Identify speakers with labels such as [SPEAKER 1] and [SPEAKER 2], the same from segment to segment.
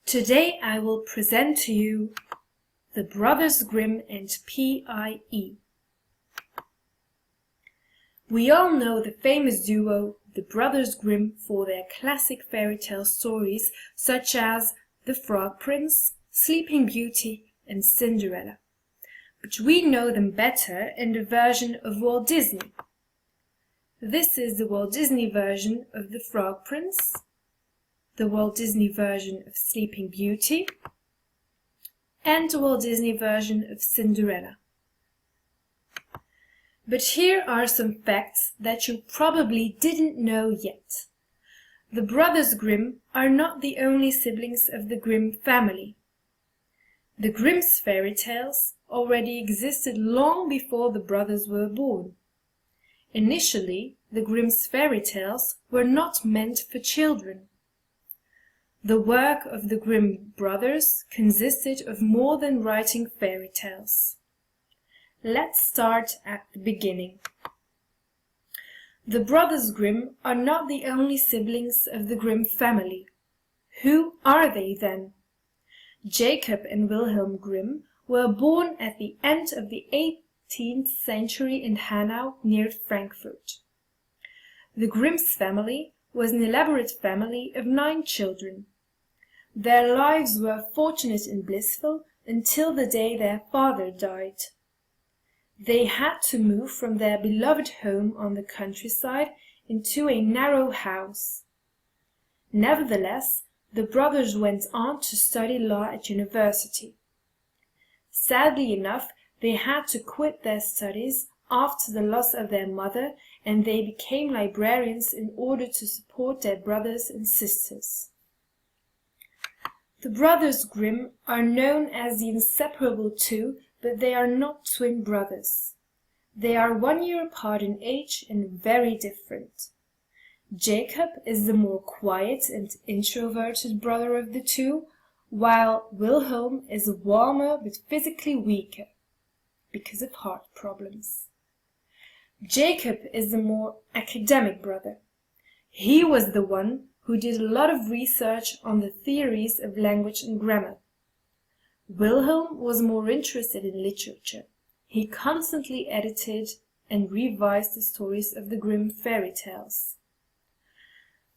[SPEAKER 1] Today I will present to you the Brothers Grimm and P.I.E. We all know the famous duo, the Brothers Grimm, for their classic fairy tale stories such as The Frog Prince, Sleeping Beauty and Cinderella. But we know them better in the version of Walt Disney. This is the Walt Disney version of The Frog Prince, the Walt Disney version of Sleeping Beauty, and the Walt Disney version of Cinderella. But here are some facts that you probably didn't know yet. The Brothers Grimm are not the only siblings of the Grimm family. The Grimm's fairy tales already existed long before the brothers were born. Initially, the Grimm's fairy tales were not meant for children. The work of the Grimm brothers consisted of more than writing fairy tales. Let's start at the beginning. The Brothers Grimm are not the only siblings of the Grimm family. Who are they then? Jacob and Wilhelm Grimm were born at the end of the 18th century in Hanau near Frankfurt. The Grimm's family was an elaborate family of 9 children. Their lives were fortunate and blissful until the day their father died. They had to move from their beloved home on the countryside into a narrow house. Nevertheless, the brothers went on to study law at university. Sadly enough, they had to quit their studies after the loss of their mother, and they became librarians in order to support their brothers and sisters. The Brothers Grimm are known as the inseparable two, but they are not twin brothers. They are 1 year apart in age and very different. Jacob is the more quiet and introverted brother of the two, while Wilhelm is warmer but physically weaker because of heart problems. Jacob is the more academic brother. He was the one who did a lot of research on the theories of language and grammar. Wilhelm was more interested in literature. He constantly edited and revised the stories of the Grimm fairy tales.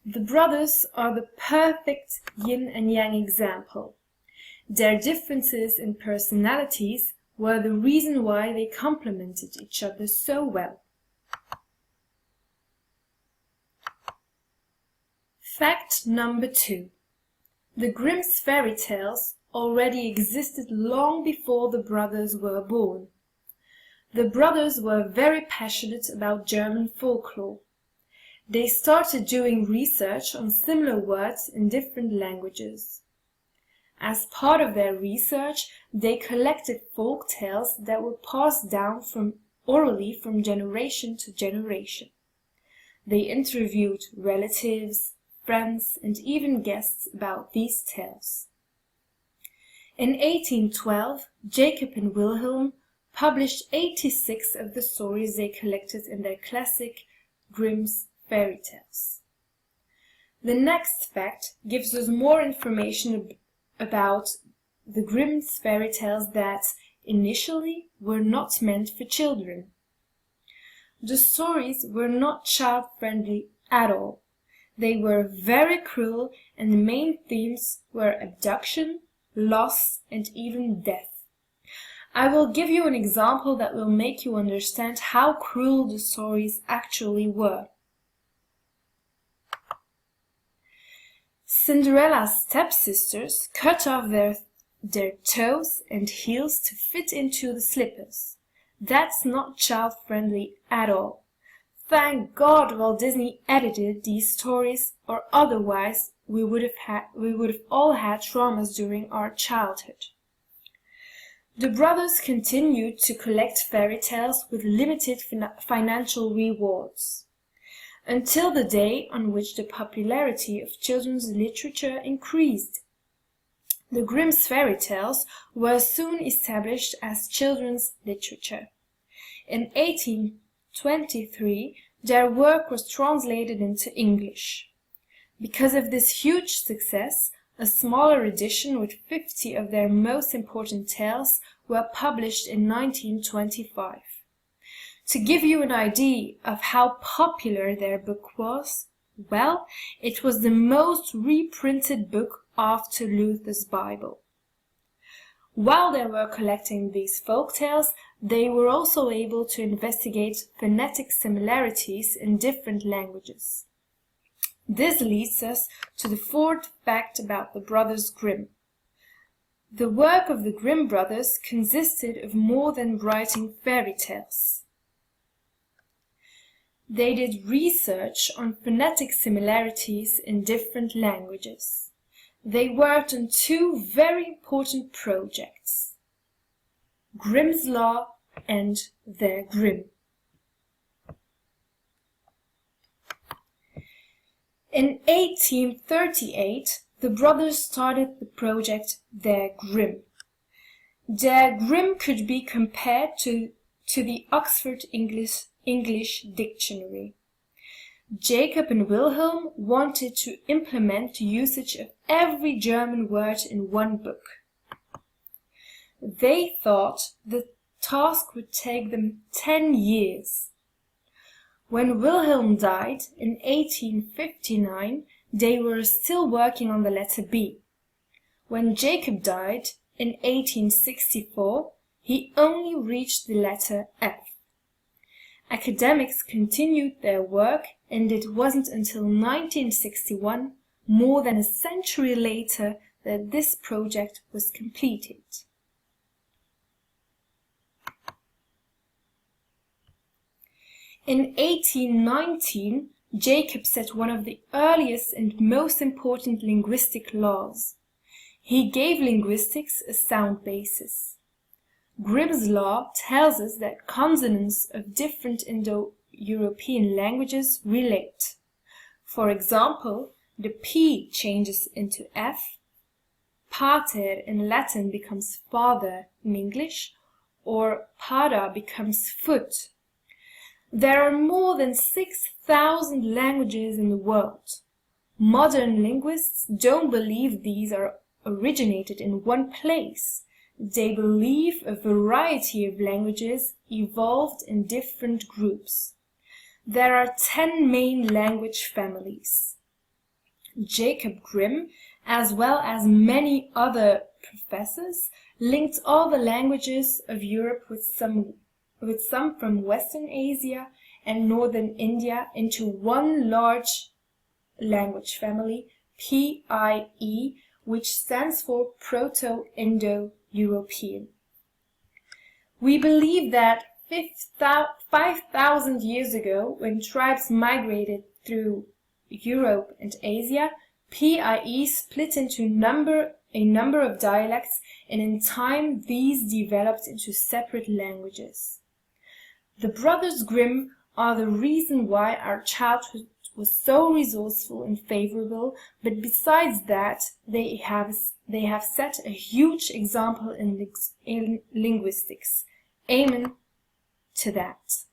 [SPEAKER 1] The brothers are the perfect yin and yang example. Their differences in personalities were the reason why they complemented each other so well. Fact number 2. The Grimm's fairy tales already existed long before the brothers were born. The brothers were very passionate about German folklore. They started doing research on similar words in different languages. As part of their research, they collected folk tales that were passed down orally from generation to generation. They interviewed relatives, friends, and even guests about these tales. In 1812, Jacob and Wilhelm published 86 of the stories they collected in their classic Grimm's fairy tales. The next fact gives us more information about the Grimm's fairy tales that initially were not meant for children. The stories were not child-friendly at all. They were very cruel, and the main themes were abduction, loss, and even death. I will give you an example that will make you understand how cruel the stories actually were. Cinderella's stepsisters cut off their toes and heels to fit into the slippers. That's not child-friendly at all. Thank God Walt Disney edited these stories, or otherwise we would have all had traumas during our childhood. The brothers continued to collect fairy tales with limited financial rewards, until the day on which the popularity of children's literature increased. The Grimm's fairy tales were soon established as children's literature. In 1823, their work was translated into English. Because of this huge success, A smaller edition with 50 of their most important tales were published in 1925. To give you an idea of how popular their book was, well, it was the most reprinted book after Luther's Bible. While they were collecting these folk tales, they were also able to investigate phonetic similarities in different languages. This leads us to the fourth fact about the Brothers Grimm. The work of the Grimm brothers consisted of more than writing fairy tales. They did research on phonetic similarities in different languages. They worked on two very important projects: Grimm's Law and their Grimm. In 1838, the brothers started the project Der Grimm. Der Grimm could be compared to the Oxford English Dictionary. Jacob and Wilhelm wanted to implement the usage of every German word in one book. They thought the task would take them 10 years. When Wilhelm died in 1859, they were still working on the letter B. When Jacob died in 1864, he only reached the letter F. Academics continued their work, and it wasn't until 1961, more than a century later, that this project was completed. In 1819, Jacob set one of the earliest and most important linguistic laws. He gave linguistics a sound basis. Grimm's law tells us that consonants of different Indo-European languages relate. For example, the P changes into F, pater in Latin becomes father in English, or pada becomes foot. There are more than 6,000 languages in the world. Modern linguists don't believe these are originated in one place. They believe a variety of languages evolved in different groups. There are 10 main language families. Jacob Grimm, as well as many other professors, linked all the languages of Europe with some from Western Asia and Northern India into one large language family, PIE, which stands for Proto-Indo-European. We believe that 5,000 years ago, when tribes migrated through Europe and Asia, PIE split into a number of dialects, and in time these developed into separate languages. The Brothers Grimm are the reason why our childhood was so resourceful and favorable, but besides that, they have set a huge example in linguistics. Amen to that.